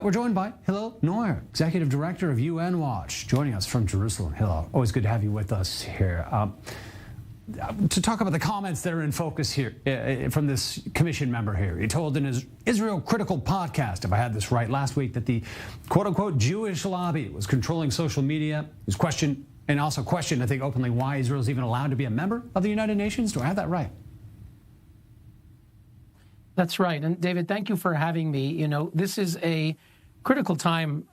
we're joined by Hillel Neuer, Executive Director of UN Watch, joining us from Jerusalem. Hillel, always good to have you with us here. To talk about the comments that are in focus here from this commission member here. He told in his Israel Critical podcast, if I had this right, last week, that the quote-unquote Jewish lobby was controlling social media. He was questioned, and also questioned, I think, openly why Israel is even allowed to be a member of the United Nations. Do I have that right? That's right. And David, thank you for having me. You know, this is a critical time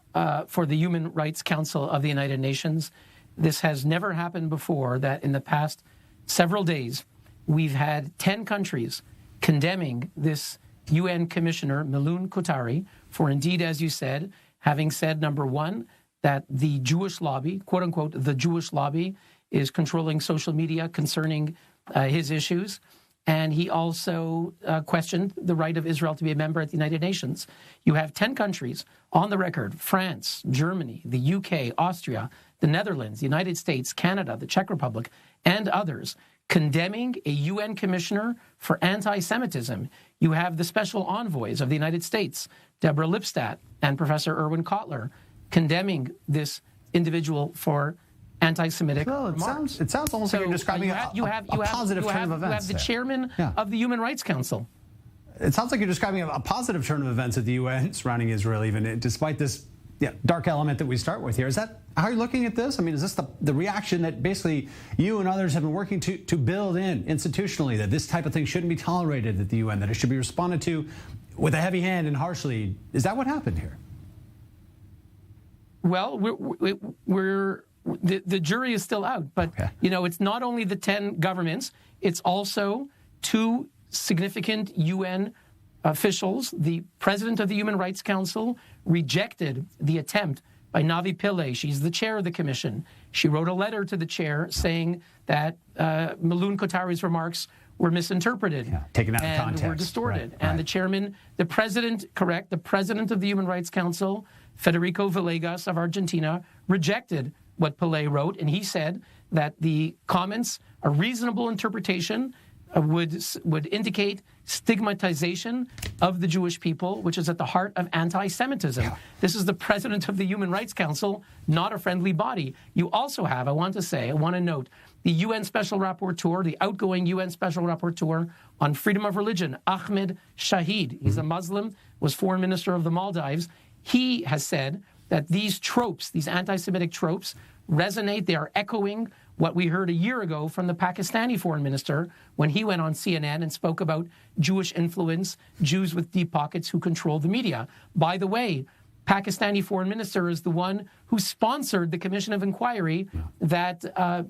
for the Human Rights Council of the United Nations. This has never happened before, that in the past several days, we've had 10 countries condemning this UN Commissioner, Milun Kotari, for indeed, as you said, having said, number one, that the Jewish lobby, quote unquote, the Jewish lobby, is controlling social media concerning his issues. And he also questioned the right of Israel to be a member at the United Nations. You have 10 countries on the record: France, Germany, the UK, Austria, the Netherlands, the United States, Canada, the Czech Republic, and others condemning a UN commissioner for anti-Semitism. You have the special envoys of the United States, Deborah Lipstadt and Professor Erwin Kotler, condemning this individual for anti-Semitic remarks. It sounds almost like you're describing a positive turn of events. You have the chairman of the Human Rights Council. It sounds like you're describing a positive turn of events at the UN surrounding Israel, even despite this dark element that we start with here. Is that how you're looking at this? I mean, is this the reaction that basically you and others have been working to build in institutionally, that this type of thing shouldn't be tolerated at the UN, that it should be responded to with a heavy hand and harshly? Is that what happened here? Well, the jury is still out, but you know, it's not only the 10 governments, it's also 2 significant UN officials. The president of the Human Rights Council rejected the attempt by Navi Pillay. She's the chair of the commission. She wrote a letter to the chair saying that Milun Kotari's remarks were misinterpreted, taken out of context, were distorted. And the chairman, the president of the Human Rights Council, Federico Villegas of Argentina, rejected what Pillay wrote, and he said that the comments, a reasonable interpretation, would indicate stigmatization of the Jewish people, which is at the heart of anti-Semitism. This is the president of the Human Rights Council, not a friendly body. You also have, I want to note, the UN Special Rapporteur, the outgoing UN Special Rapporteur on freedom of religion, Ahmed Shahid. He's a Muslim, was foreign minister of the Maldives. He has said that these tropes, these anti-Semitic tropes, resonate. They are echoing what we heard a year ago from the Pakistani foreign minister when he went on CNN and spoke about Jewish influence, Jews with deep pockets who control the media. By the way, Pakistani foreign minister is the one who sponsored the commission of inquiry that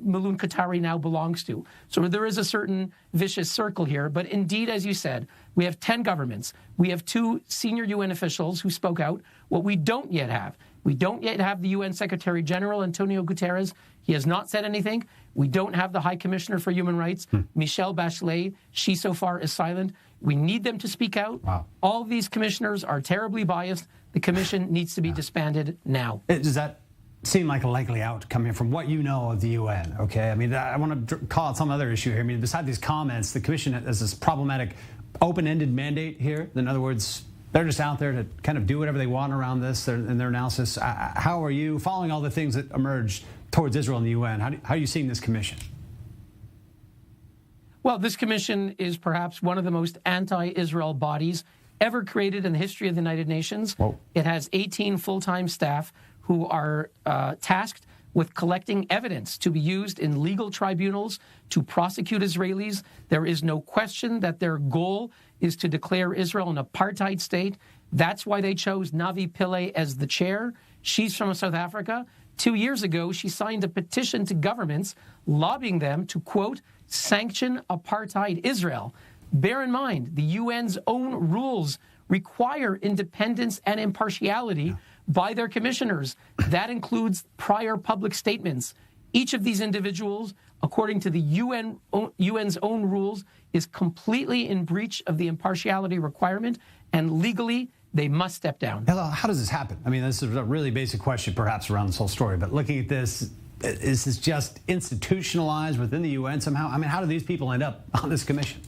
Milun Kotari now belongs to. So there is a certain vicious circle here. But indeed, as you said, we have 10 governments. We have 2 senior UN officials who spoke out. What we don't yet have, we don't yet have the UN Secretary General, Antonio Guterres. He has not said anything. We don't have the High Commissioner for Human Rights, Michelle Bachelet. She so far is silent. We need them to speak out. All of these commissioners are terribly biased. The commission needs to be disbanded now. Does that seem like a likely outcome here from what you know of the UN? Okay, I mean, I want to call out some other issue here. I mean, beside these comments, the commission has this problematic open-ended mandate here. In other words, they're just out there to kind of do whatever they want around this in their analysis. How are you following all the things that emerged towards Israel and the UN? How are you seeing this commission? Well, this commission is perhaps one of the most anti-Israel bodies ever created in the history of the United Nations. Whoa. It has 18 full-time staff who are tasked with collecting evidence to be used in legal tribunals to prosecute Israelis. There is no question that their goal is to declare Israel an apartheid state. That's why they chose Navi Pillay as the chair. She's from South Africa. 2 years ago, she signed a petition to governments lobbying them to, quote, sanction apartheid Israel. Bear in mind, the UN's own rules require independence and impartiality by their commissioners. That includes prior public statements. Each of these individuals, according to the UN's own rules, is completely in breach of the impartiality requirement, and legally, they must step down. How does this happen? I mean, this is a really basic question, perhaps, around this whole story, but looking at this, is this just institutionalized within the UN somehow? I mean, how do these people end up on this commission?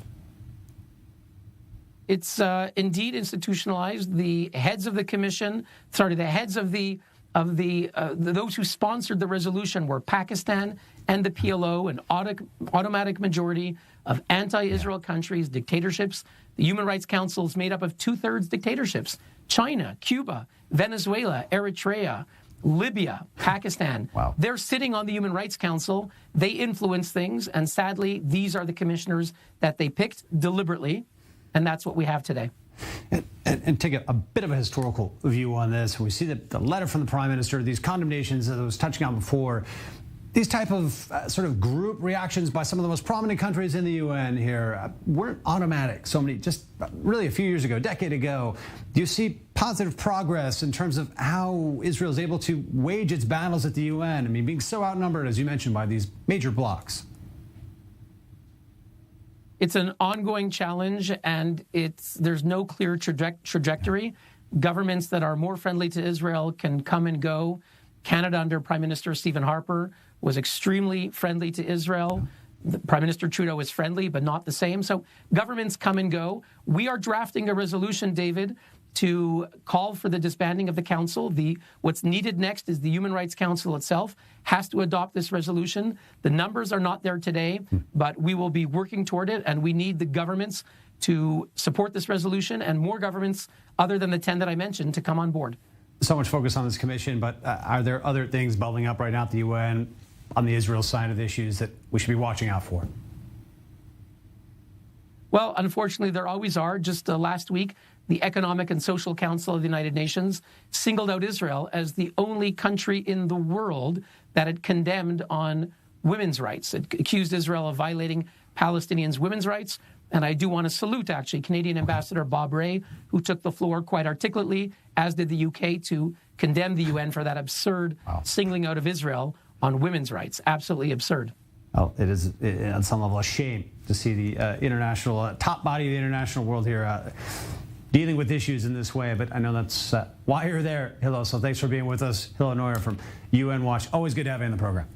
it's indeed institutionalized. The heads of the commission, the heads of those who sponsored the resolution were Pakistan and the PLO, an automatic majority of anti-Israel countries, dictatorships. The Human Rights Council is made up of 2/3 dictatorships: China, Cuba, Venezuela, Eritrea, Libya, Pakistan. Wow. They're sitting on the Human Rights Council. They influence things, and sadly, these are the commissioners that they picked deliberately, and that's what we have today. And take a bit of a historical view on this. We see that the letter from the Prime Minister, these condemnations that I was touching on before, these type of sort of group reactions by some of the most prominent countries in the UN here weren't automatic. So many, just really a few years ago, a decade ago. Do you see positive progress in terms of how Israel is able to wage its battles at the UN? I mean, being so outnumbered, as you mentioned, by these major blocs. It's an ongoing challenge, and there's no clear trajectory. Governments that are more friendly to Israel can come and go. Canada, under Prime Minister Stephen Harper, was extremely friendly to Israel. Prime Minister Trudeau is friendly, but not the same. So governments come and go. We are drafting a resolution, David, to call for the disbanding of the council. What's needed next is the Human Rights Council itself has to adopt this resolution. The numbers are not there today, but we will be working toward it, and we need the governments to support this resolution and more governments other than the 10 that I mentioned to come on board. So much focus on this commission, but are there other things bubbling up right now at the UN on the Israel side of the issues that we should be watching out for? Well, unfortunately, there always are. Just last week, the Economic and Social Council of the United Nations singled out Israel as the only country in the world that had condemned on women's rights. It accused Israel of violating Palestinians' women's rights. And I do want to salute, actually, Canadian Ambassador Bob Rae, who took the floor quite articulately, as did the UK, to condemn the UN for that absurd singling out of Israel on women's rights. Absolutely absurd. Well, it is, on some level, a shame to see the international, top body of the international world here dealing with issues in this way. But I know that's why you're there, Hillel. So thanks for being with us. Hillel Neuer from UN Watch. Always good to have you on the program.